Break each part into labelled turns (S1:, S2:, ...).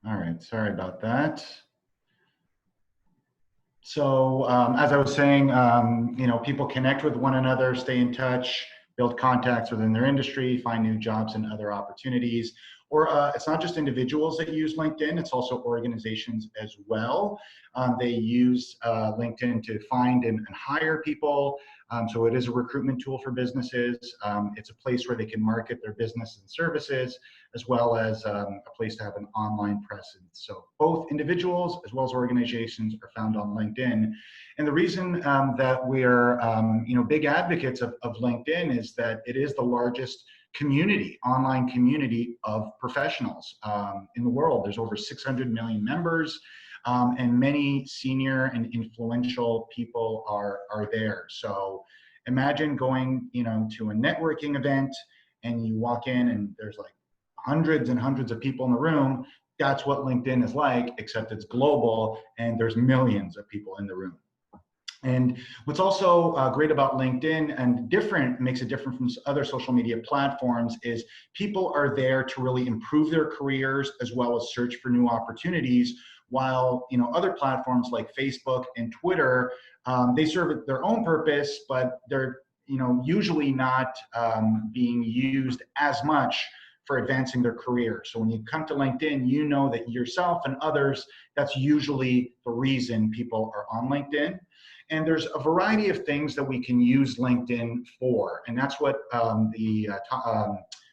S1: All right, sorry about that. So as I was saying, people connect with one another, stay in touch, build contacts within their industry, find new jobs and other opportunities. Or it's not just individuals that use LinkedIn, it's also organizations as well. They use LinkedIn to find and hire people. So it is a recruitment tool for businesses. It's a place where they can market their business and services, as well as a place to have an online presence. So both individuals as well as organizations are found on LinkedIn. And the reason that we're big advocates of LinkedIn is that it is the largest online community of professionals in the world. There's over 600 million members, and many senior and influential people are there. So imagine going to a networking event and you walk in and there's like hundreds and hundreds of people in the room. That's what LinkedIn is like, except it's global and there's millions of people in the room. And what's also great about LinkedIn and makes it different from other social media platforms is people are there to really improve their careers as well as search for new opportunities, while other platforms like Facebook and Twitter, they serve their own purpose, but they're usually not being used as much for advancing their career. So when you come to LinkedIn, you know that yourself and others, that's usually the reason people are on LinkedIn. And there's a variety of things that we can use LinkedIn for. And that's what the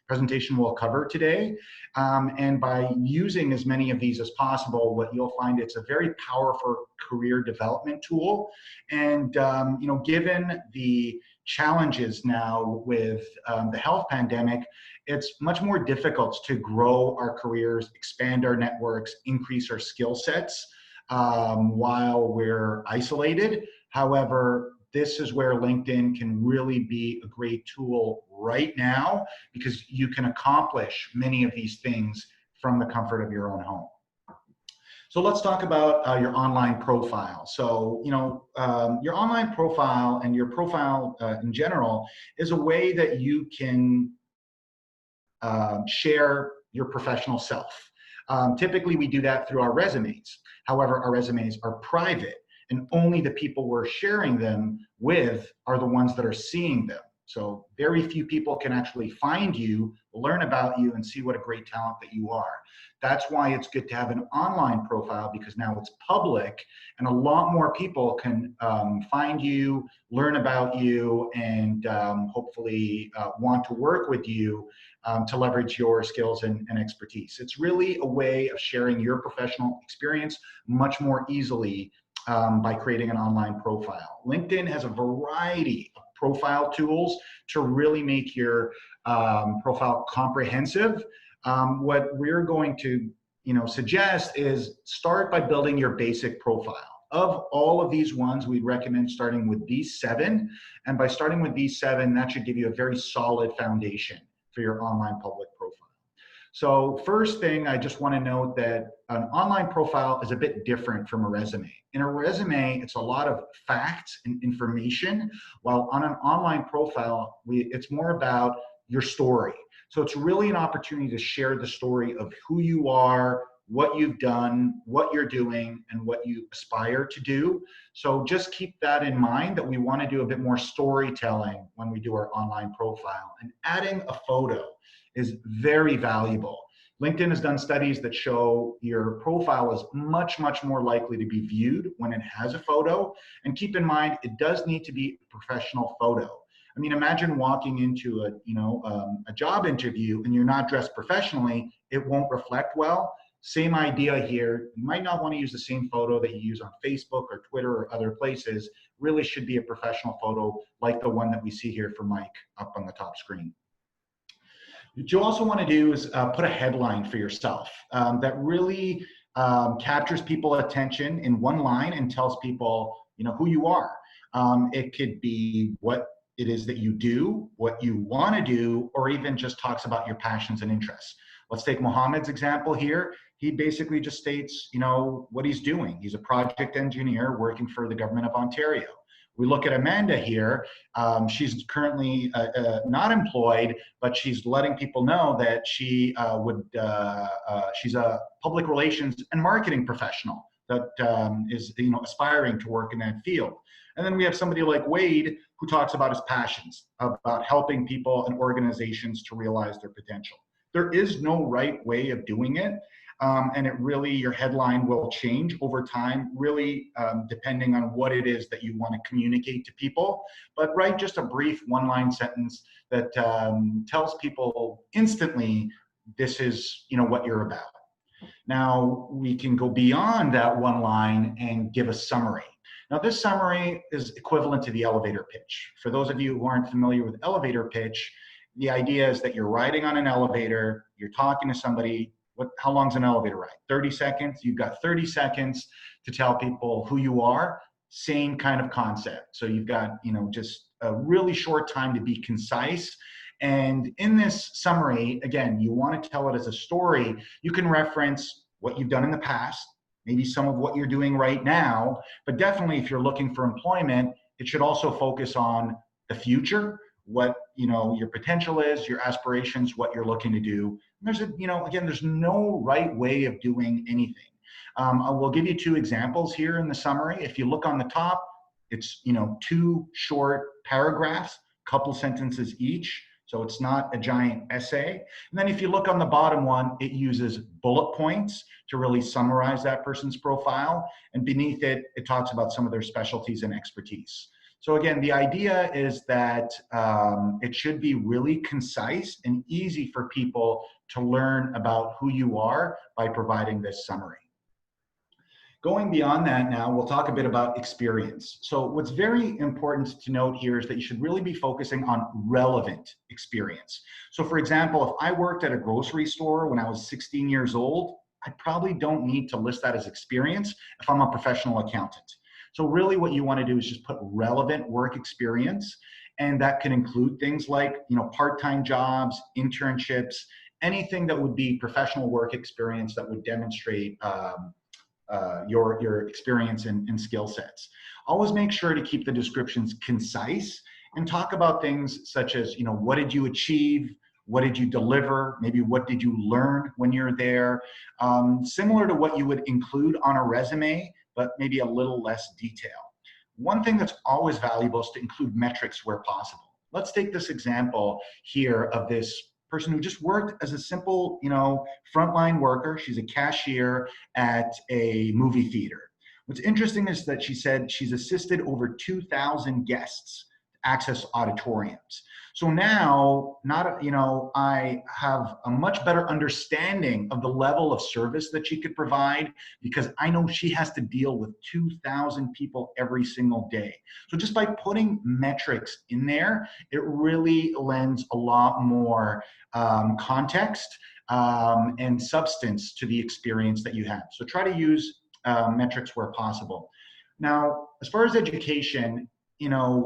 S1: presentation will cover today. And by using as many of these as possible, what you'll find, it's a very powerful career development tool. And given the challenges now with the health pandemic, it's much more difficult to grow our careers, expand our networks, increase our skill sets while we're isolated. However, this is where LinkedIn can really be a great tool right now, because you can accomplish many of these things from the comfort of your own home. So let's talk about your online profile. So, your online profile and your profile in general is a way that you can share your professional self. Typically, we do that through our resumes. However, our resumes are private, and only the people we're sharing them with are the ones that are seeing them. So very few people can actually find you, learn about you, and see what a great talent that you are. That's why it's good to have an online profile, because now it's public and a lot more people can find you, learn about you, and hopefully want to work with you to leverage your skills and expertise. It's really a way of sharing your professional experience much more easily by creating an online profile. LinkedIn has a variety of profile tools to really make your profile comprehensive. What we're going to suggest is start by building your basic profile. Of all of these ones, we'd recommend starting with these 7. And by starting with these 7, that should give you a very solid foundation for your online public profile. So first thing, I just want to note that an online profile is a bit different from a resume. In a resume, it's a lot of facts and information, while on an online profile, it's more about your story. So it's really an opportunity to share the story of who you are, what you've done, what you're doing, and what you aspire to do. So just keep that in mind, that we want to do a bit more storytelling when we do our online profile. And adding a photo is very valuable. LinkedIn has done studies that show your profile is much, much more likely to be viewed when it has a photo. And keep in mind, it does need to be a professional photo. I mean, imagine walking into a job interview and you're not dressed professionally, it won't reflect well. Same idea here. You might not want to use the same photo that you use on Facebook or Twitter or other places. Really should be a professional photo like the one that we see here for Mike up on the top screen. What you also want to do is put a headline for yourself that really captures people's attention in one line and tells people, who you are. It could be what it is that you do, what you want to do, or even just talks about your passions and interests. Let's take Mohammed's example here. He basically just states, what he's doing. He's a project engineer working for the government of Ontario. We look at Amanda here. She's currently not employed, but she's letting people know that she's a public relations and marketing professional that is aspiring to work in that field. And then we have somebody like Wade who talks about his passions, about helping people and organizations to realize their potential. There is no right way of doing it. And it really, your headline will change over time, really depending on what it is that you want to communicate to people. But write just a brief one-line sentence that tells people instantly, this is what you're about. Now, we can go beyond that one line and give a summary. Now, this summary is equivalent to the elevator pitch. For those of you who aren't familiar with elevator pitch, the idea is that you're riding on an elevator, you're talking to somebody. How long's an elevator ride? 30 seconds. You've got 30 seconds to tell people who you are. Same kind of concept. So you've got, just a really short time to be concise. And in this summary, again, you want to tell it as a story. You can reference what you've done in the past, maybe some of what you're doing right now, but definitely if you're looking for employment, it should also focus on the future, what your potential is, your aspirations, what you're looking to do. And there's again, there's no right way of doing anything. I will give you two examples here in the summary. If you look on the top, it's two short paragraphs, couple sentences each. So it's not a giant essay. And then if you look on the bottom one, it uses bullet points to really summarize that person's profile. And beneath it, it talks about some of their specialties and expertise. So again, the idea is that it should be really concise and easy for people to learn about who you are by providing this summary. Going beyond that now, we'll talk a bit about experience. So what's very important to note here is that you should really be focusing on relevant experience. So for example, if I worked at a grocery store when I was 16 years old, I probably don't need to list that as experience if I'm a professional accountant. So really what you want to do is just put relevant work experience, and that can include things like part-time jobs, internships, anything that would be professional work experience that would demonstrate your experience and skill sets. Always make sure to keep the descriptions concise and talk about things such as, what did you achieve? What did you deliver? Maybe what did you learn when you're there? Similar to what you would include on a resume, but maybe a little less detail. One thing that's always valuable is to include metrics where possible. Let's take this example here of this person who just worked as a simple, frontline worker. She's a cashier at a movie theater. What's interesting is that she said she's assisted over 2,000 guests to access auditoriums. So now, I have a much better understanding of the level of service that she could provide because I know she has to deal with 2,000 people every single day. So just by putting metrics in there, it really lends a lot more context and substance to the experience that you have. So try to use metrics where possible. Now, as far as education,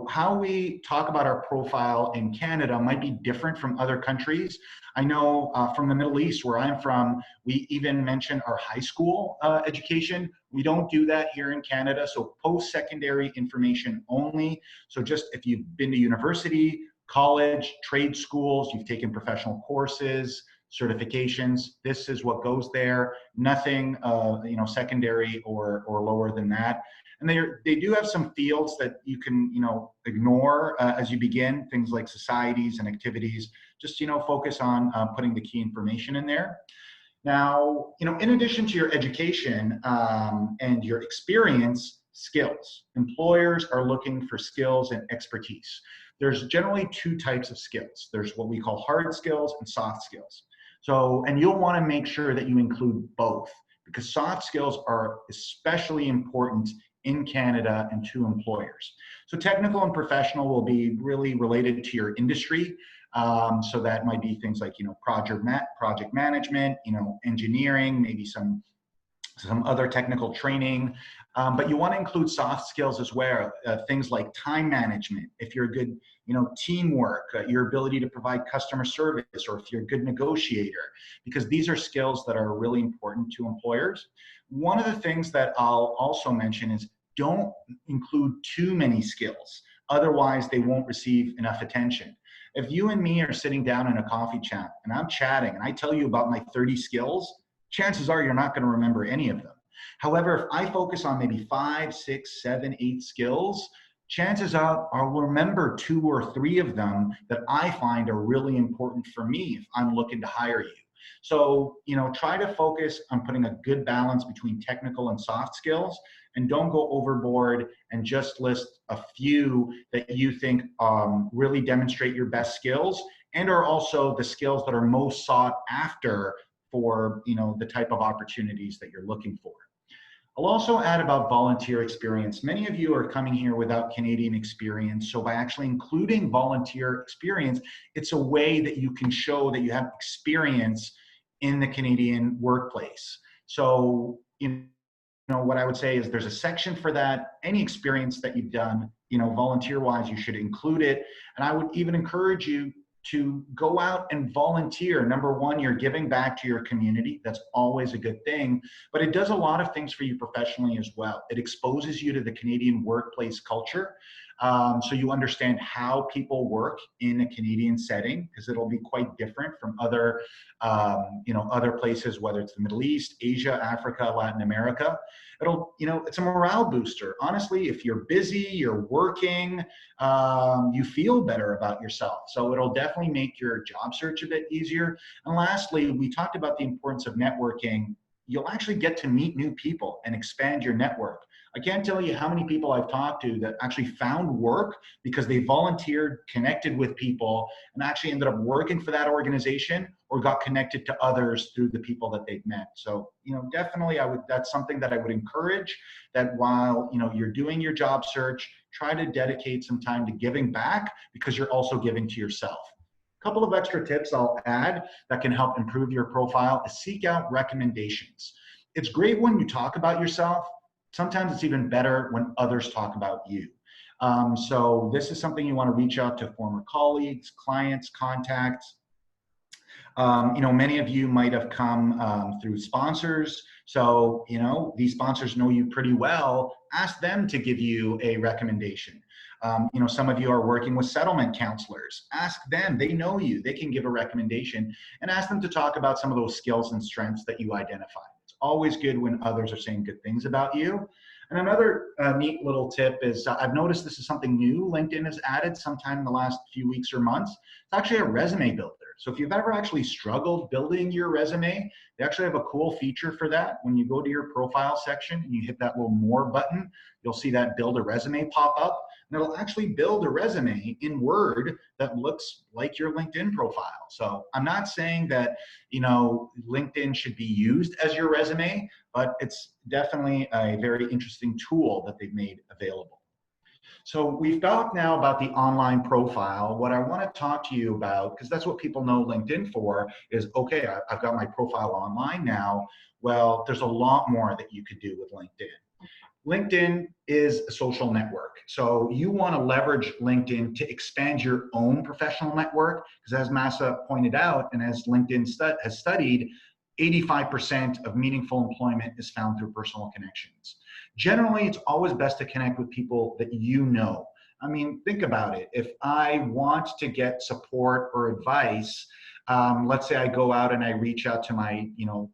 S1: how we talk about our profile in Canada might be different from other countries. I know from the Middle East, where I'm from, we even mention our high school education. We don't do that here in Canada. So post-secondary information only. So just if you've been to university, college, trade schools, you've taken professional courses, certifications, this is what goes there. Nothing, secondary or lower than that. And they do have some fields that you can, ignore as you begin, things like societies and activities. Just, focus on putting the key information in there. Now, in addition to your education and your experience, skills. Employers are looking for skills and expertise. There's generally two types of skills. There's what we call hard skills and soft skills. So, and you'll want to make sure that you include both because soft skills are especially important in Canada and to employers. So technical and professional will be really related to your industry. So that might be things like, project management, engineering, maybe some other technical training. But you want to include soft skills as well, things like time management, if you're a good, teamwork, your ability to provide customer service, or if you're a good negotiator, because these are skills that are really important to employers. One of the things that I'll also mention is don't include too many skills. Otherwise, they won't receive enough attention. If you and me are sitting down in a coffee chat and I'm chatting and I tell you about my 30 skills, chances are you're not going to remember any of them. However, if I focus on maybe 5, 6, 7, 8 skills, chances are I'll remember 2 or 3 of them that I find are really important for me if I'm looking to hire you. So, try to focus on putting a good balance between technical and soft skills, and don't go overboard and just list a few that you think really demonstrate your best skills and are also the skills that are most sought after for, the type of opportunities that you're looking for. I'll also add about volunteer experience. Many of you are coming here without Canadian experience, so by actually including volunteer experience, it's a way that you can show that you have experience in the Canadian workplace. So, what I would say is there's a section for that. Any experience that you've done, volunteer-wise, you should include it. And I would even encourage you to go out and volunteer. Number one, you're giving back to your community. That's always a good thing, but it does a lot of things for you professionally as well. It exposes you to the Canadian workplace culture. So you understand how people work in a Canadian setting, because it'll be quite different from other, other places, whether it's the Middle East, Asia, Africa, Latin America. It's a morale booster. Honestly, if you're busy, you're working, you feel better about yourself. So it'll definitely make your job search a bit easier. And lastly, we talked about the importance of networking. You'll actually get to meet new people and expand your network. I can't tell you how many people I've talked to that actually found work because they volunteered, connected with people, and actually ended up working for that organization or got connected to others through the people that they've met. So, definitely that's something that I would encourage, that while, you're doing your job search, try to dedicate some time to giving back, because you're also giving to yourself. A couple of extra tips I'll add that can help improve your profile is seek out recommendations. It's great when you talk about yourself. Sometimes it's even better when others talk about you. So this is something you want to reach out to former colleagues, clients, contacts. Many of you might have come through sponsors. So, these sponsors know you pretty well. Ask them to give you a recommendation. Some of you are working with settlement counselors. Ask them, they know you, they can give a recommendation, and ask them to talk about some of those skills and strengths that you identify. It's always good when others are saying good things about you. And another neat little tip is I've noticed this is something new LinkedIn has added sometime in the last few weeks or months. It's actually a resume builder. So if you've ever actually struggled building your resume, they actually have a cool feature for that. When you go to your profile section and you hit that little more button, you'll see that build a resume pop up, and it'll actually build a resume in Word that looks like your LinkedIn profile. So I'm not saying that, LinkedIn should be used as your resume, but it's definitely a very interesting tool that they've made available. So we've talked now about the online profile. What I want to talk to you about, because that's what people know LinkedIn for, is, okay, I've got my profile online now. Well, there's a lot more that you could do with LinkedIn. LinkedIn is a social network. So you want to leverage LinkedIn to expand your own professional network, because as Massa pointed out, and as LinkedIn has studied, 85% of meaningful employment is found through personal connections. Generally, it's always best to connect with people that you know. I mean, think about it. If I want to get support or advice, let's say I go out and I reach out to my,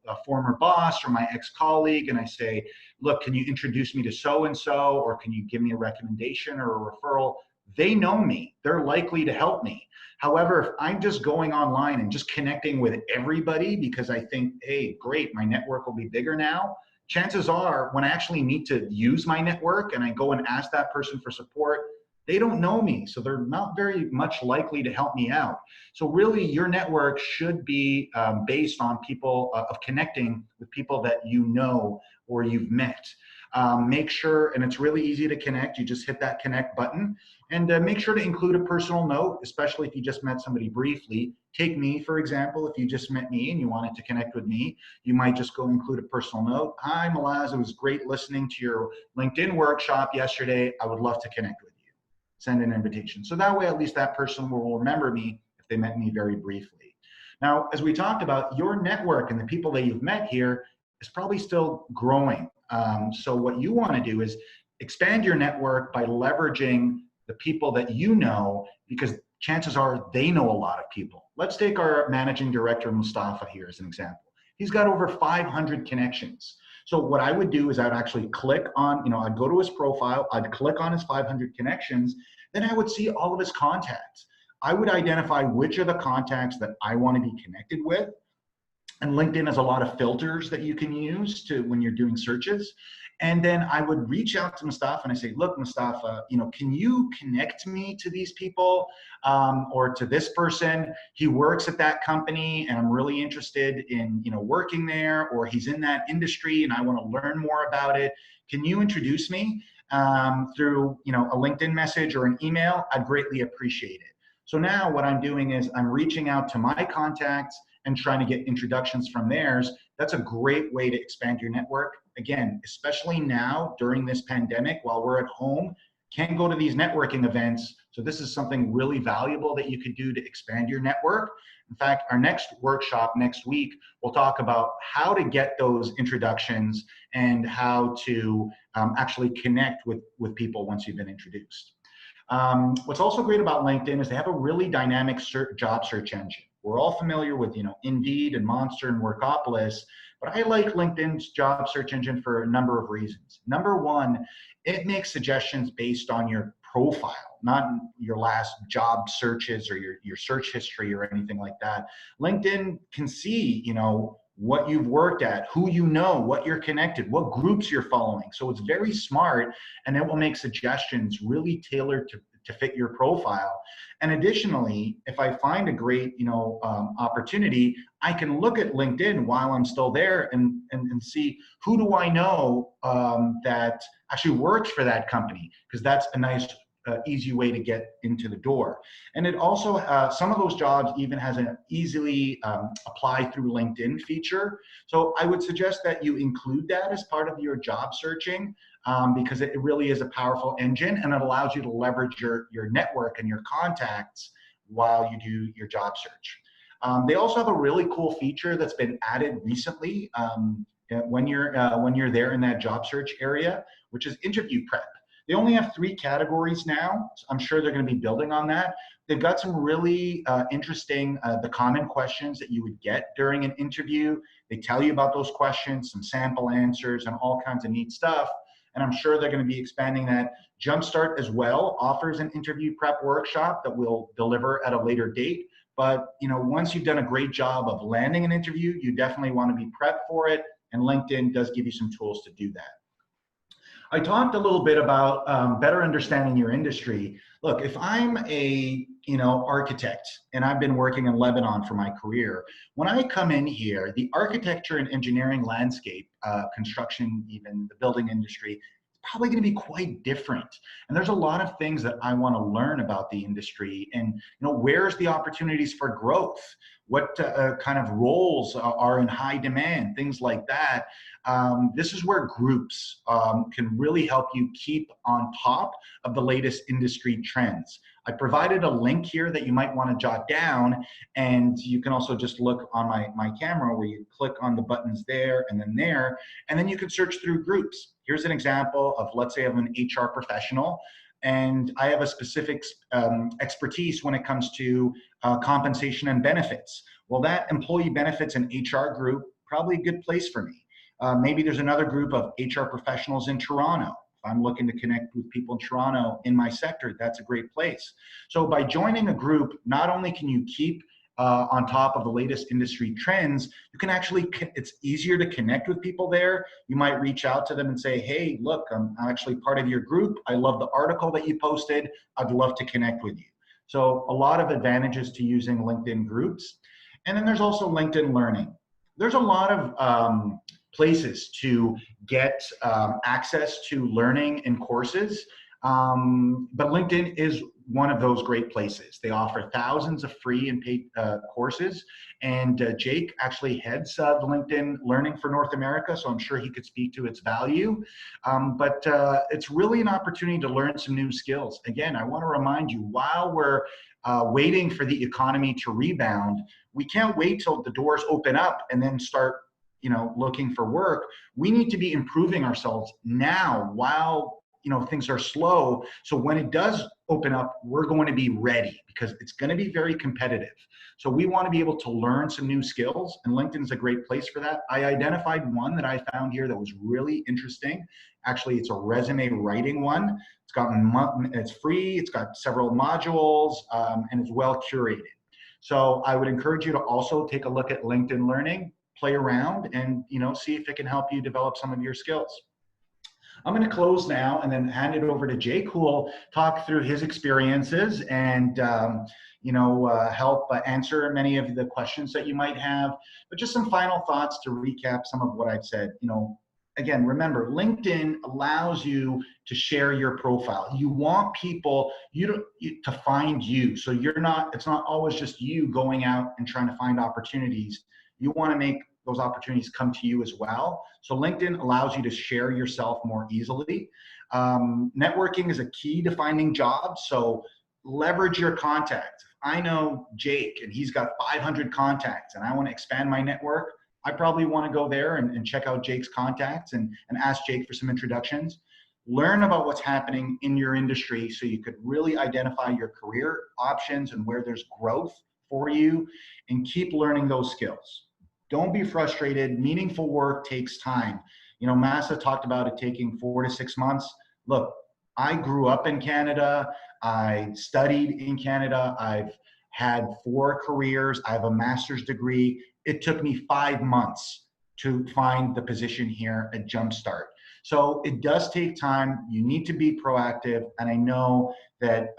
S1: a former boss or my ex-colleague, and I say, look, can you introduce me to so-and-so, or can you give me a recommendation or a referral? They know me. They're likely to help me. However, if I'm just going online and just connecting with everybody because I think, hey, great, my network will be bigger now, chances are when I actually need to use my network and I go and ask that person for support, they don't know me, so they're not very much likely to help me out. So really, your network should be based on people of connecting with people that you know or you've met. Make sure, and it's really easy to connect, you just hit that connect button, and make sure to include a personal note, especially if you just met somebody briefly. Take me, for example, if you just met me and you wanted to connect with me, you might just go include a personal note. Hi, Malaz, it was great listening to your LinkedIn workshop yesterday. I would love to connect with you. Send an invitation. So that way, at least that person will remember me if they met me very briefly. Now, as we talked about, your network and the people that you've met here is probably still growing. So what you want to do is expand your network by leveraging the people that you know, because chances are they know a lot of people. Let's take our managing director, Mustafa, here as an example. He's got over 500 connections. So what I would do is I'd actually click on, I'd go to his profile, I'd click on his 500 connections, then I would see all of his contacts. I would identify which are the contacts that I want to be connected with. And LinkedIn has a lot of filters that you can use to when you're doing searches. And then I would reach out to Mustafa and I say, look, Mustafa, can you connect me to these people or to this person? He works at that company and I'm really interested in, working there, or he's in that industry and I want to learn more about it. Can you introduce me through, a LinkedIn message or an email? I'd greatly appreciate it. So now what I'm doing is I'm reaching out to my contacts and trying to get introductions from theirs. That's a great way to expand your network. Again, especially now during this pandemic, while we're at home, can't go to these networking events. So this is something really valuable that you could do to expand your network. In fact, our next workshop next week, we'll talk about how to get those introductions and how to actually connect with people once you've been introduced. What's also great about LinkedIn is they have a really dynamic job search engine. We're all familiar with, Indeed and Monster and Workopolis, but I like LinkedIn's job search engine for a number of reasons. Number one, it makes suggestions based on your profile, not your last job searches or your search history or anything like that. LinkedIn can see, what you've worked at, who you know, what you're connected, what groups you're following. So it's very smart, and it will make suggestions really tailored to fit your profile. And additionally, if I find a great opportunity, I can look at LinkedIn while I'm still there and see who do I know that actually works for that company, because that's a nice easy way to get into the door. And it also, some of those jobs even has an easily apply through LinkedIn feature. So I would suggest that you include that as part of your job searching because it really is a powerful engine and it allows you to leverage your network and your contacts while you do your job search. They also have a really cool feature that's been added recently when you're there in that job search area, which is interview prep. They only have 3 categories now. So I'm sure they're going to be building on that. They've got some really interesting, the common questions that you would get during an interview. They tell you about those questions, some sample answers, and all kinds of neat stuff. And I'm sure they're going to be expanding that. Jumpstart as well offers an interview prep workshop that we'll deliver at a later date. But once you've done a great job of landing an interview, you definitely want to be prepped for it. And LinkedIn does give you some tools to do that. I talked a little bit about better understanding your industry. Look, if I'm a architect and I've been working in Lebanon for my career, when I come in here, the architecture and engineering landscape, construction, even the building industry, is probably going to be quite different. And there's a lot of things that I want to learn about the industry and where's the opportunities for growth? What kind of roles are in high demand? Things like that. This is where groups can really help you keep on top of the latest industry trends. I provided a link here that you might want to jot down, and you can also just look on my camera where you click on the buttons there, and then you can search through groups. Here's an example of, let's say I'm an HR professional, and I have a specific expertise when it comes to compensation and benefits. Well, that employee benefits and HR group, probably a good place for me. Maybe there's another group of HR professionals in Toronto. If I'm looking to connect with people in Toronto in my sector, that's a great place. So by joining a group, not only can you keep on top of the latest industry trends, you can actually, it's easier to connect with people there. You might reach out to them and say, hey, look, I'm actually part of your group. I love the article that you posted. I'd love to connect with you. So a lot of advantages to using LinkedIn groups. And then there's also LinkedIn Learning. There's a lot of places to get access to learning and courses, but LinkedIn is one of those great places. They offer thousands of free and paid courses, and Jake actually heads the LinkedIn Learning for North America, so I'm sure he could speak to its value. But it's really an opportunity to learn some new skills. Again, I want to remind you, while we're waiting for the economy to rebound, we can't wait till the doors open up and then start looking for work. We need to be improving ourselves now while things are slow. So when it does open up, we're going to be ready because it's going to be very competitive. So we want to be able to learn some new skills, and LinkedIn is a great place for that. I identified one that I found here that was really interesting. Actually, it's a resume writing one. It's free. It's got several modules, and it's well curated. So I would encourage you to also take a look at LinkedIn Learning, play around, and see if it can help you develop some of your skills. I'm going to close now and then hand it over to Jake, who will talk through his experiences and help answer many of the questions that you might have. But just some final thoughts to recap some of what I've said. Again, remember, LinkedIn allows you to share your profile. You want people to find you. So it's not always just you going out and trying to find opportunities. You want to make those opportunities come to you as well. So LinkedIn allows you to share yourself more easily. Networking is a key to finding jobs. So leverage your contacts. I know Jake and he's got 500 contacts and I want to expand my network. I probably want to go there and check out Jake's contacts and ask Jake for some introductions. Learn about what's happening in your industry so you could really identify your career options and where there's growth for you, and keep learning those skills. Don't be frustrated. Meaningful work takes time. Massa talked about it taking 4 to 6 months. Look, I grew up in Canada. I studied in Canada. I've had 4 careers. I have a master's degree. It took me 5 months to find the position here at Jumpstart. So it does take time. You need to be proactive. And I know that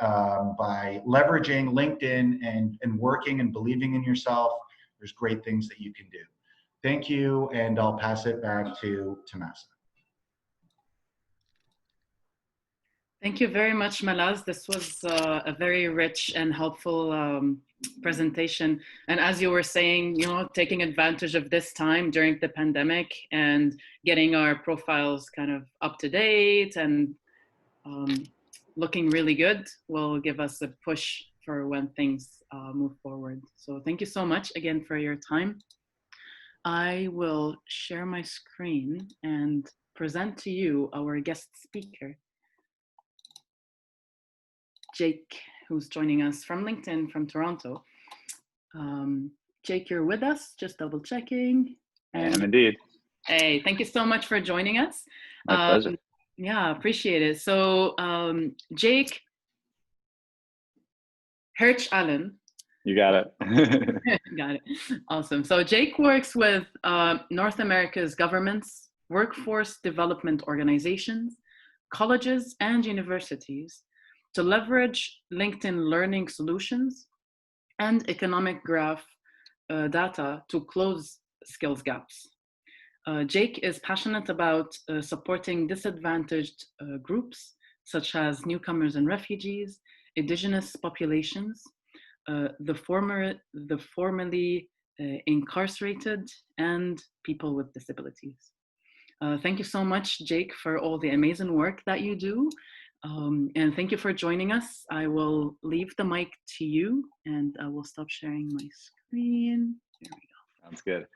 S1: by leveraging LinkedIn and working and believing in yourself, there's great things that you can do. Thank you. And I'll pass it back to Massa.
S2: Thank you very much, Malaz. This was a very rich and helpful presentation. And as you were saying, taking advantage of this time during the pandemic and getting our profiles kind of up to date and looking really good will give us a push for when things move forward. So thank you so much again for your time. I will share my screen and present to you our guest speaker, Jake, who's joining us from LinkedIn from Toronto. Jake, you're with us, just double checking.
S3: I am indeed.
S2: Hey, thank you so much for joining us.
S3: My pleasure.
S2: Yeah, appreciate it. So Jake Hirsch-Allen.
S3: You got it.
S2: Got it. Awesome. So Jake works with North America's governments, workforce development organizations, colleges, and universities to leverage LinkedIn learning solutions and economic graph data to close skills gaps. Jake is passionate about supporting disadvantaged groups such as newcomers and refugees, indigenous populations, the formerly incarcerated, and people with disabilities. Thank you so much, Jake, for all the amazing work that you do. And thank you for joining us. I will leave the mic to you and I will stop sharing my screen. There we go.
S3: Sounds good.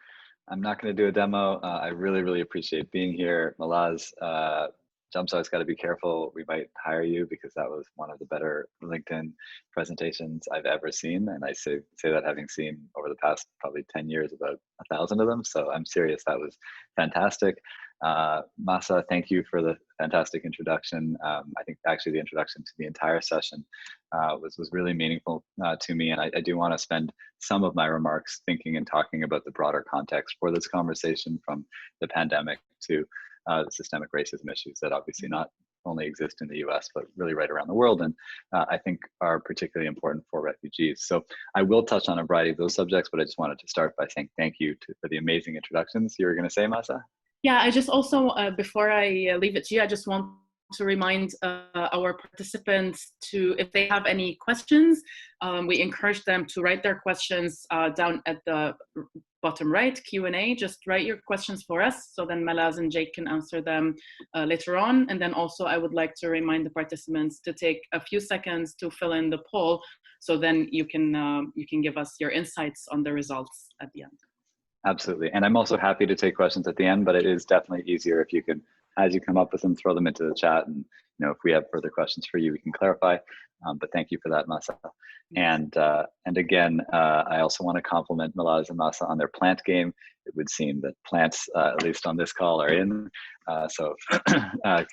S3: I'm not going to do a demo. I really, really appreciate being here. Malaz, Jumpstart's got to be careful. We might hire you because that was one of the better LinkedIn presentations I've ever seen. And I say that having seen over the past probably 10 years, about 1,000 of them. So I'm serious, that was fantastic. Massa, thank you for the fantastic introduction. I think actually the introduction to the entire session was really meaningful to me. And I do want to spend some of my remarks thinking and talking about the broader context for this conversation, from the pandemic to the systemic racism issues that obviously not only exist in the US, but really right around the world, and I think are particularly important for refugees. So I will touch on a variety of those subjects, but I just wanted to start by saying thank you for the amazing introductions. You were going to say, Massa?
S2: Yeah, I just also, before I leave it to you, I just want to remind our participants to, if they have any questions, we encourage them to write their questions down at the bottom right, Q&A. Just write your questions for us, so then Malaz and Jake can answer them later on. And then also I would like to remind the participants to take a few seconds to fill in the poll, so then you can give us your insights on the results at the end.
S3: Absolutely. And I'm also happy to take questions at the end, but it is definitely easier if you can as you come up with them, throw them into the chat, and if we have further questions for you, we can clarify. But thank you for that, Masa. And again, I also want to compliment Malaz and Masa on their plant game. It would seem that plants, at least on this call, are in. So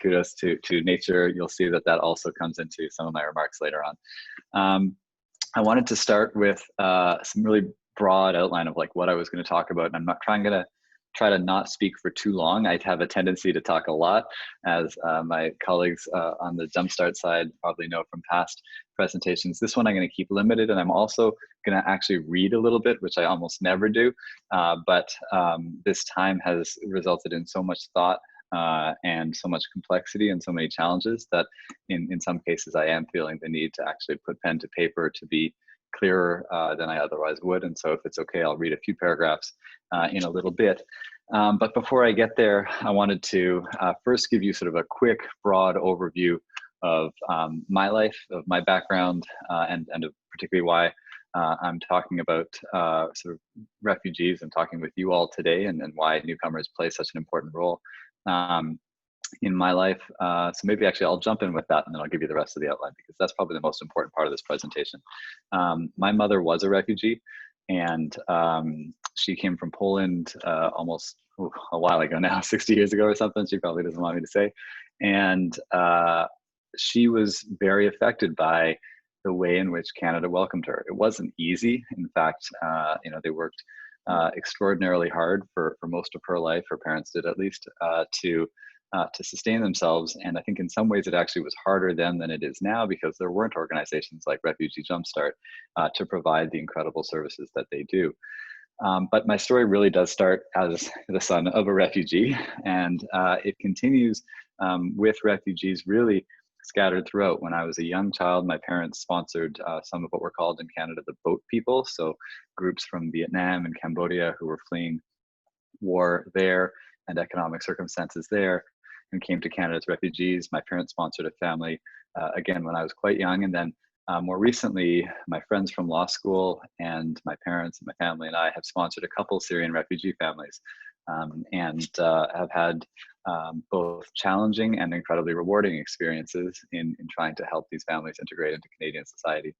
S3: kudos to nature. You'll see that also comes into some of my remarks later on. I wanted to start with some really broad outline of what I was going to talk about. And I'm not trying to try to not speak for too long. I have a tendency to talk a lot, as my colleagues on the Jumpstart side probably know from past presentations. This one I'm going to keep limited, and I'm also going to actually read a little bit, which I almost never do. But this time has resulted in so much thought and so much complexity and so many challenges that in some cases I am feeling the need to actually put pen to paper to be clearer than I otherwise would. And so if it's okay, I'll read a few paragraphs in a little bit. But before I get there, I wanted to first give you sort of a quick, broad overview of my life, of my background, and of particularly why I'm talking about sort of refugees and talking with you all today, and why newcomers play such an important role in my life. So maybe actually I'll jump in with that, and then I'll give you the rest of the outline, because that's probably the most important part of this presentation. My mother was a refugee, and she came from Poland almost a while ago now, 60 years ago or something. She probably doesn't want me to say. And she was very affected by the way in which Canada welcomed her. It wasn't easy. In fact, they worked extraordinarily hard for most of her life. Her parents did, at least, to sustain themselves. And I think in some ways it actually was harder then than it is now, because there weren't organizations like Refugee Jumpstart to provide the incredible services that they do. But my story really does start as the son of a refugee, and it continues with refugees really scattered throughout. When I was a young child, my parents sponsored some of what were called in Canada the boat people, so groups from Vietnam and Cambodia who were fleeing war there and economic circumstances there, and came to Canada as refugees. My parents sponsored a family, again, when I was quite young. And then more recently, my friends from law school and my parents and my family and I have sponsored a couple Syrian refugee families, and have had both challenging and incredibly rewarding experiences in trying to help these families integrate into Canadian society.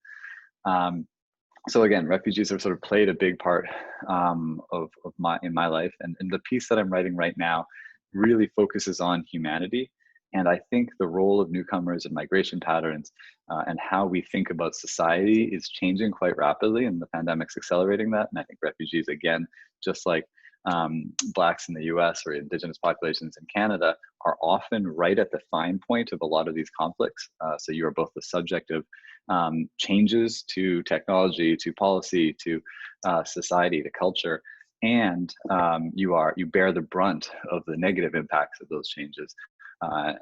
S3: So again, refugees have sort of played a big part in my life, and the piece that I'm writing right now really focuses on humanity. And I think the role of newcomers and migration patterns and how we think about society is changing quite rapidly, and the pandemic's accelerating that. And I think refugees, again, just like Blacks in the US or Indigenous populations in Canada, are often right at the fine point of a lot of these conflicts. So you are both the subject of changes to technology, to policy, to society, to culture, and you bear the brunt of the negative impacts of those changes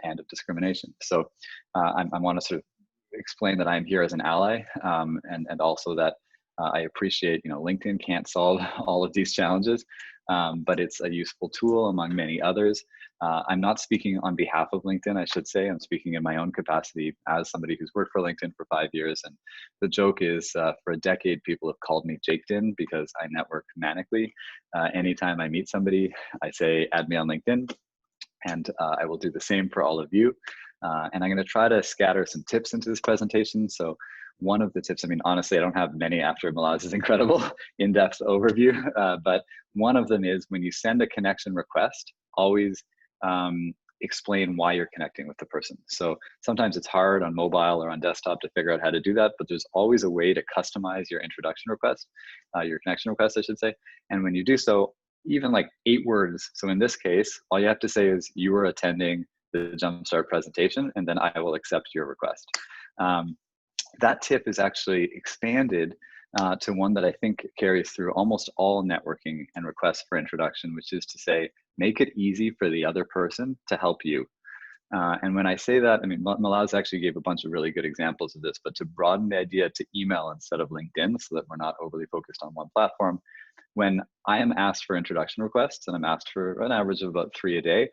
S3: and of discrimination. So I want to sort of explain that I'm here as an ally, and also that I appreciate, LinkedIn can't solve all of these challenges, but it's a useful tool among many others. I'm not speaking on behalf of LinkedIn, I should say. I'm speaking in my own capacity as somebody who's worked for LinkedIn for 5 years. And the joke is, for a decade, people have called me Jakedin because I network manically. Anytime I meet somebody, I say, add me on LinkedIn. And I will do the same for all of you. And I'm going to try to scatter some tips into this presentation. So one of the tips, honestly, I don't have many after Malaz's incredible in-depth overview, but one of them is, when you send a connection request, always explain why you're connecting with the person. So sometimes it's hard on mobile or on desktop to figure out how to do that, but there's always a way to customize your introduction request, your connection request, I should say. And when you do so, even like 8 words. So in this case, all you have to say is, you are attending the Jumpstart presentation, and then I will accept your request. That tip is actually expanded to one that I think carries through almost all networking and requests for introduction, which is to say, make it easy for the other person to help you. And when I say that, Malaz actually gave a bunch of really good examples of this, but to broaden the idea to email instead of LinkedIn, so that we're not overly focused on one platform, when I am asked for introduction requests, and I'm asked for an average of about 3 a day,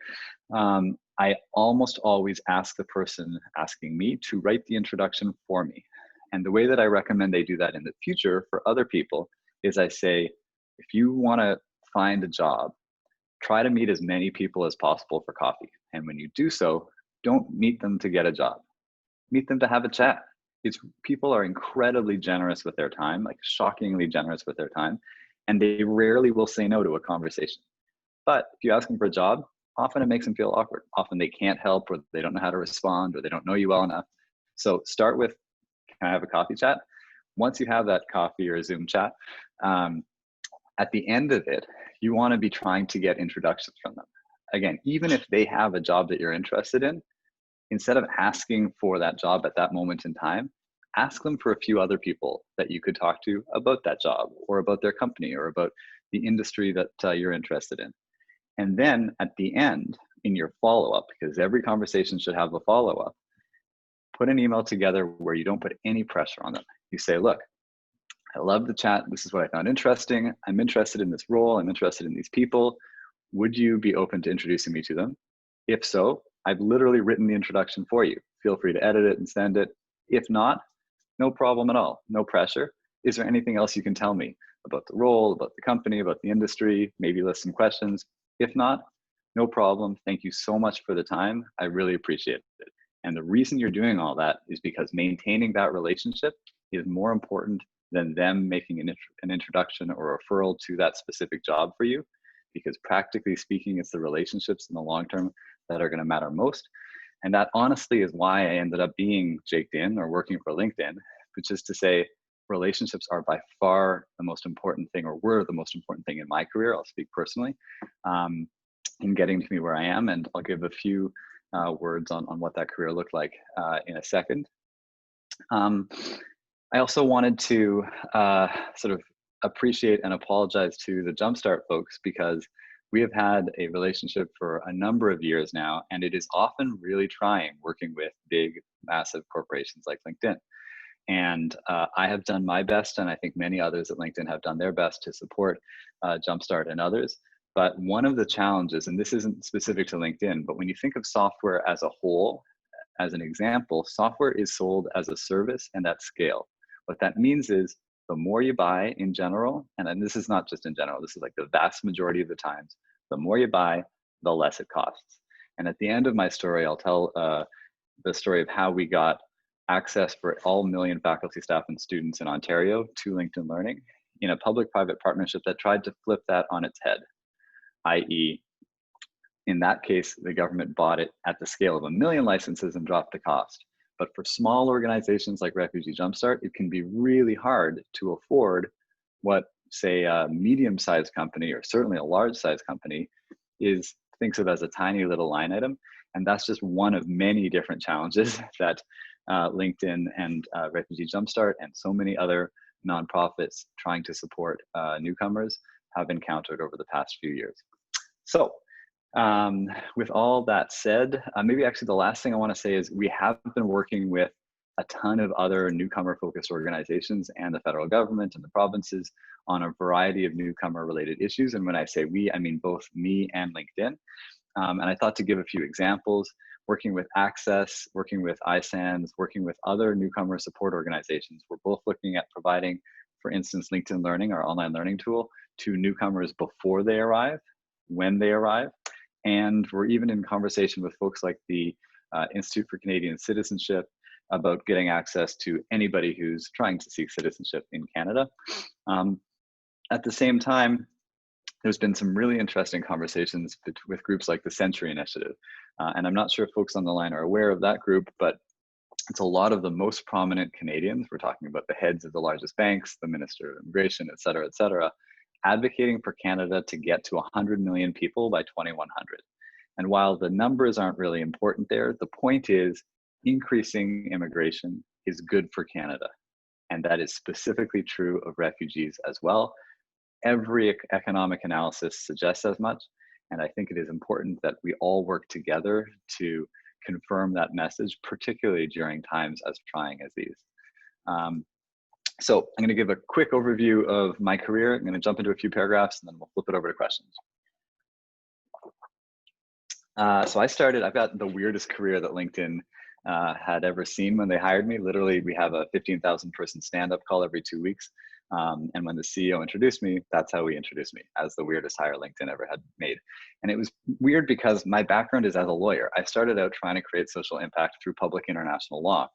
S3: I almost always ask the person asking me to write the introduction for me. And the way that I recommend they do that in the future for other people is, I say, if you want to find a job, try to meet as many people as possible for coffee. And when you do so, don't meet them to get a job. Meet them to have a chat. People are incredibly generous with their time, like shockingly generous with their time, and they rarely will say no to a conversation. But if you ask them for a job, often it makes them feel awkward. Often they can't help, or they don't know how to respond, or they don't know you well enough. So start with, can I have a coffee chat? Once you have that coffee or Zoom chat, at the end of it, you want to be trying to get introductions from them. Again, even if they have a job that you're interested in, instead of asking for that job at that moment in time, ask them for a few other people that you could talk to about that job, or about their company, or about the industry that you're interested in. And then at the end, in your follow-up, because every conversation should have a follow-up, put an email together where you don't put any pressure on them. You say, look, I love the chat. This is what I found interesting. I'm interested in this role. I'm interested in these people. Would you be open to introducing me to them? If so, I've literally written the introduction for you. Feel free to edit it and send it. If not, no problem at all. No pressure. Is there anything else you can tell me about the role, about the company, about the industry? Maybe list some questions. If not, no problem. Thank you so much for the time. I really appreciate it. And the reason you're doing all that is because maintaining that relationship is more important than them making an introduction or referral to that specific job for you. Because practically speaking, it's the relationships in the long term that are going to matter most. And that honestly is why I ended up being jaked in or working for LinkedIn, which is to say relationships are by far the most important thing, or were the most important thing in my career. I'll speak personally in getting to me where I am. And I'll give a few words on what that career looked like in a second. I also wanted to sort of appreciate and apologize to the Jumpstart folks, because we have had a relationship for a number of years now, and it is often really trying working with big, massive corporations like LinkedIn. And I have done my best, and I think many others at LinkedIn have done their best to support Jumpstart and others. But one of the challenges, and this isn't specific to LinkedIn, but when you think of software as a whole, as an example, software is sold as a service and at scale. What that means is the more you buy in general, and this is not just in general, this is like the vast majority of the times, the more you buy, the less it costs. And at the end of my story, I'll tell the story of how we got access for all million faculty, staff, and students in Ontario to LinkedIn Learning in a public-private partnership that tried to flip that on its head, i.e., in that case, the government bought it at the scale of 1 million licenses and dropped the cost. But for small organizations like Refugee Jumpstart, it can be really hard to afford what, say, a medium-sized company, or certainly a large-sized company, thinks of as a tiny little line item. And that's just one of many different challenges that LinkedIn and Refugee Jumpstart and so many other nonprofits trying to support newcomers have encountered over the past few years. So with all that said, maybe actually the last thing I want to say is we have been working with a ton of other newcomer focused organizations and the federal government and the provinces on a variety of newcomer related issues. And when I say we, I mean both me and LinkedIn. And I thought to give a few examples, working with Access, working with ISANS, working with other newcomer support organizations. We're both looking at providing, for instance, LinkedIn Learning, our online learning tool, to newcomers before they arrive, when they arrive. And we're even in conversation with folks like the Institute for Canadian Citizenship about getting access to anybody who's trying to seek citizenship in Canada. At the same time, there's been some really interesting conversations with groups like the Century Initiative. And I'm not sure if folks on the line are aware of that group, but it's a lot of the most prominent Canadians. We're talking about the heads of the largest banks, the Minister of Immigration, et cetera, advocating for Canada to get to 100 million people by 2100. And while the numbers aren't really important there, the point is increasing immigration is good for Canada. And that is specifically true of refugees as well. Every economic analysis suggests as much. And I think it is important that we all work together to confirm that message, particularly during times as trying as these. So I'm going to give a quick overview of my career. I'm going to jump into a few paragraphs and then we'll flip it over to questions. So I've got the weirdest career that LinkedIn had ever seen when they hired me. Literally, we have a 15,000 person stand-up call every 2 weeks. And when the CEO introduced me, that's how he introduced me, as the weirdest hire LinkedIn ever had made. And it was weird because my background is as a lawyer. I started out trying to create social impact through public international law.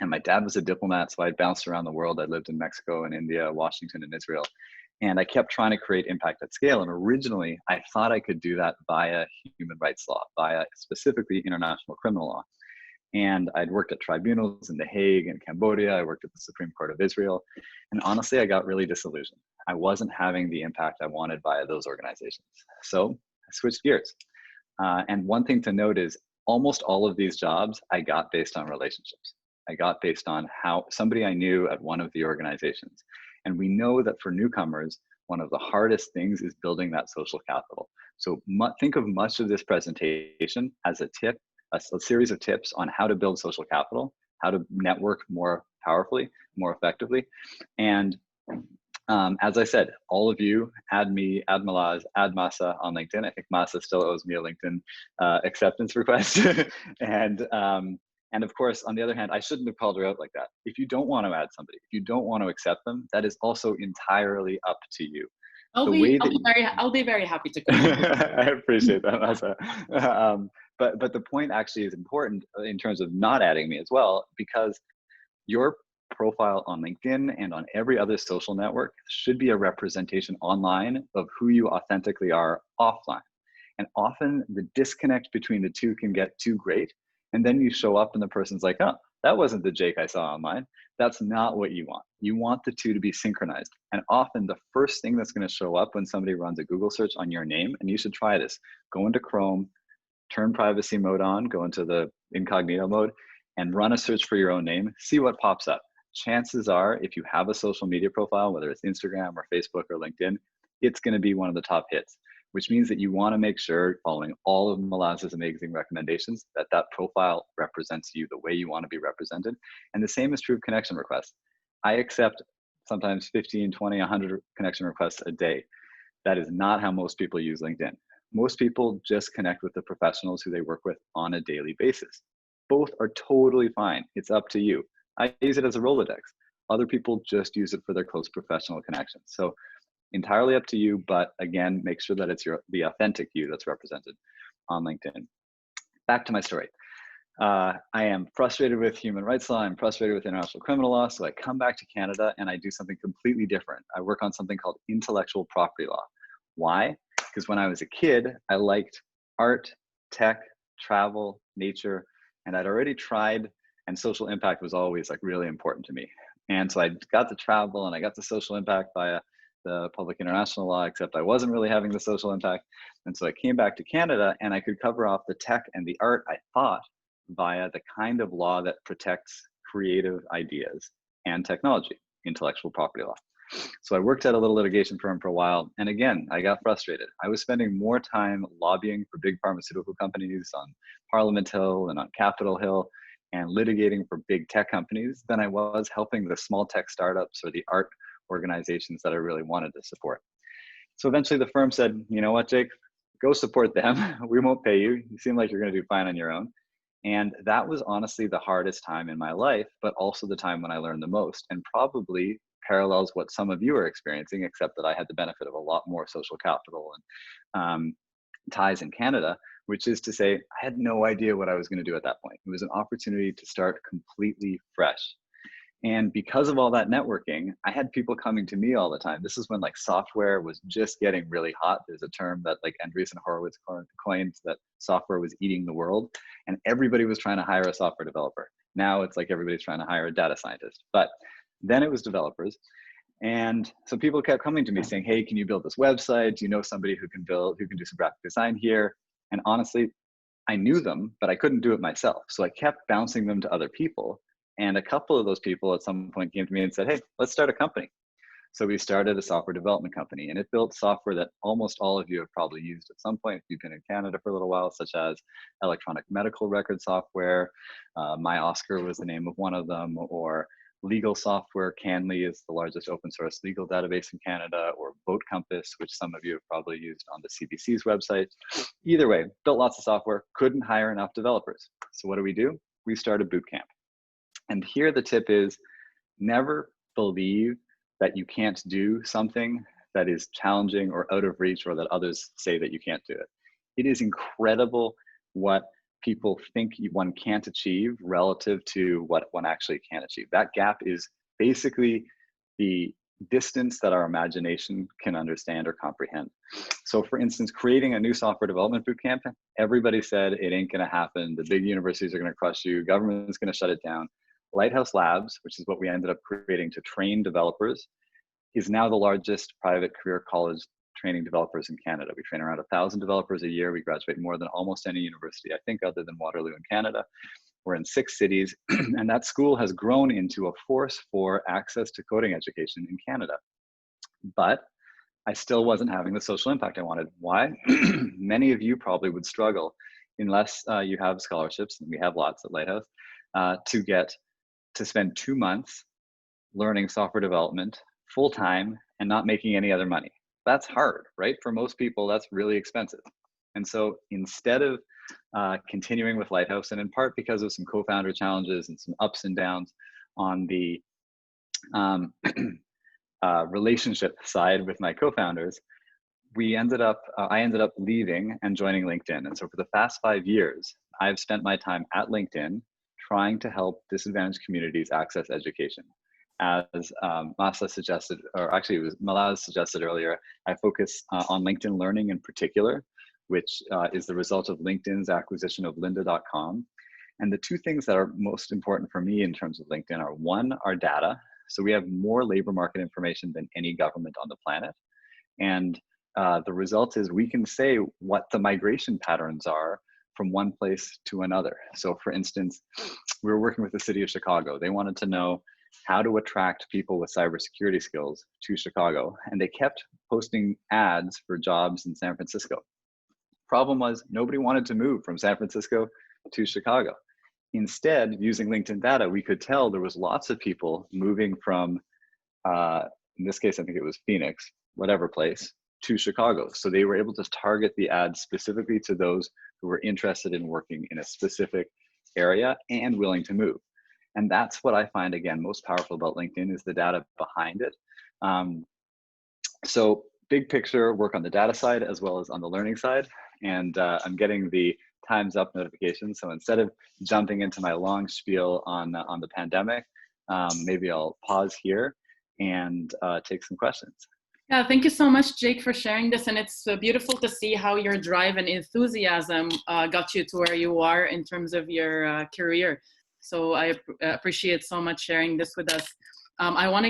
S3: And my dad was a diplomat, so I bounced around the world. I lived in Mexico and India, Washington and Israel. And I kept trying to create impact at scale. And originally, I thought I could do that via human rights law, via specifically international criminal law. And I'd worked at tribunals in The Hague and Cambodia. I worked at the Supreme Court of Israel. And honestly, I got really disillusioned. I wasn't having the impact I wanted via those organizations. So I switched gears. And one thing to note is almost all of these jobs I got based on relationships. I got based on how somebody I knew at one of the organizations. And we know that for newcomers, one of the hardest things is building that social capital. So think of much of this presentation as a tip, a series of tips on how to build social capital, how to network more powerfully, more effectively. And as I said, all of you, add me, add Malaz, add Masa on LinkedIn. I think Masa still owes me a LinkedIn acceptance request. And of course, on the other hand, I shouldn't have called her out like that. If you don't want to add somebody, if you don't want to accept them, that is also entirely up to you.
S2: I'll be very happy to come.
S3: I appreciate that, Masa. But the point actually is important in terms of not adding me as well, because your profile on LinkedIn and on every other social network should be a representation online of who you authentically are offline. And often the disconnect between the two can get too great. And then you show up and the person's like, oh, that wasn't the Jake I saw online. That's not what you want. You want the two to be synchronized. And often the first thing that's going to show up when somebody runs a Google search on your name, and you should try this, go into Chrome, turn privacy mode on, go into the incognito mode, and run a search for your own name, see what pops up. Chances are, if you have a social media profile, whether it's Instagram or Facebook or LinkedIn, it's going to be one of the top hits, which means that you want to make sure, following all of Malaz's amazing recommendations, that that profile represents you the way you want to be represented. And the same is true of connection requests. I accept sometimes 15, 20, 100 connection requests a day. That is not how most people use LinkedIn. Most people just connect with the professionals who they work with on a daily basis. Both are totally fine. It's up to you. I use it as a Rolodex. Other people just use it for their close professional connections. So entirely up to you, but again, make sure that it's the authentic you that's represented on LinkedIn. Back to my story. I am frustrated with human rights law. I'm frustrated with international criminal law. So I come back to Canada and I do something completely different. I work on something called intellectual property law. Why? Because when I was a kid, I liked art, tech, travel, nature, and I'd already tried, and social impact was always like really important to me. And so I got to travel and I got the social impact via the public international law, except I wasn't really having the social impact. And so I came back to Canada and I could cover off the tech and the art, I thought, via the kind of law that protects creative ideas and technology, intellectual property law. So I worked at a little litigation firm for a while. And again, I got frustrated. I was spending more time lobbying for big pharmaceutical companies on Parliament Hill and on Capitol Hill and litigating for big tech companies than I was helping the small tech startups or the art organizations that I really wanted to support. So eventually the firm said, you know what, Jake, go support them. We won't pay you. You seem like you're going to do fine on your own. And that was honestly the hardest time in my life, but also the time when I learned the most, and probably parallels what some of you are experiencing, except that I had the benefit of a lot more social capital and ties in Canada, which is to say, I had no idea what I was going to do at that point. It was an opportunity to start completely fresh. And because of all that networking, I had people coming to me all the time. This is when like software was just getting really hot. There's a term that like Andreessen Horowitz coined, that software was eating the world, and everybody was trying to hire a software developer. Now it's like everybody's trying to hire a data scientist, but then it was developers. And so people kept coming to me saying, hey, can you build this website? Do you know somebody who can do some graphic design here? And honestly, I knew them, but I couldn't do it myself. So I kept bouncing them to other people. And a couple of those people at some point came to me and said, hey, let's start a company. So we started a software development company, and it built software that almost all of you have probably used at some point if you've been in Canada for a little while, such as electronic medical record software. My Oscar was the name of one of them, or legal software. Canly is the largest open source legal database in Canada, or Vote Compass, which some of you have probably used on the CBC's website. Either way, built lots of software, couldn't hire enough developers. So what do? We started boot camp. And here the tip is, never believe that you can't do something that is challenging or out of reach, or that others say that you can't do it. It is incredible what people think one can't achieve relative to what one actually can achieve. That gap is basically the distance that our imagination can understand or comprehend. So for instance, creating a new software development bootcamp, everybody said it ain't gonna happen. The big universities are gonna crush you. Government's gonna shut it down. Lighthouse Labs, which is what we ended up creating to train developers, is now the largest private career college training developers in Canada. We train around 1,000 developers a year. We graduate more than almost any university, I think, other than Waterloo in Canada. We're in 6 cities, and that school has grown into a force for access to coding education in Canada. But I still wasn't having the social impact I wanted. Why? Many of you probably would struggle unless you have scholarships, and we have lots at Lighthouse, to spend 2 months learning software development full-time and not making any other money. That's hard, right? For most people, that's really expensive. And so instead of continuing with Lighthouse, and in part because of some co-founder challenges and some ups and downs on the relationship side with my co-founders, I ended up leaving and joining LinkedIn. And so for the past 5 years, I've spent my time at LinkedIn trying to help disadvantaged communities access education. As Masa suggested, or actually it was Malaz suggested earlier, I focus on LinkedIn Learning in particular, which is the result of LinkedIn's acquisition of lynda.com. And the 2 things that are most important for me in terms of LinkedIn are, one, our data. So we have more labor market information than any government on the planet. And the result is we can say what the migration patterns are from one place to another. So for instance, we were working with the city of Chicago. They wanted to know how to attract people with cybersecurity skills to Chicago. And they kept posting ads for jobs in San Francisco. Problem was, nobody wanted to move from San Francisco to Chicago. Instead, using LinkedIn data, we could tell there was lots of people moving from, in this case, I think it was Phoenix, whatever place, to Chicago. So they were able to target the ads specifically to those who were interested in working in a specific area and willing to move. And that's what I find, again, most powerful about LinkedIn is the data behind it. So big picture, work on the data side as well as on the learning side. And I'm getting the time's up notification. So instead of jumping into my long spiel on the pandemic, maybe I'll pause here and take some questions.
S2: Yeah, thank you so much, Jake, for sharing this. And it's beautiful to see how your drive and enthusiasm got you to where you are in terms of your career. So I appreciate so much sharing this with us. I want to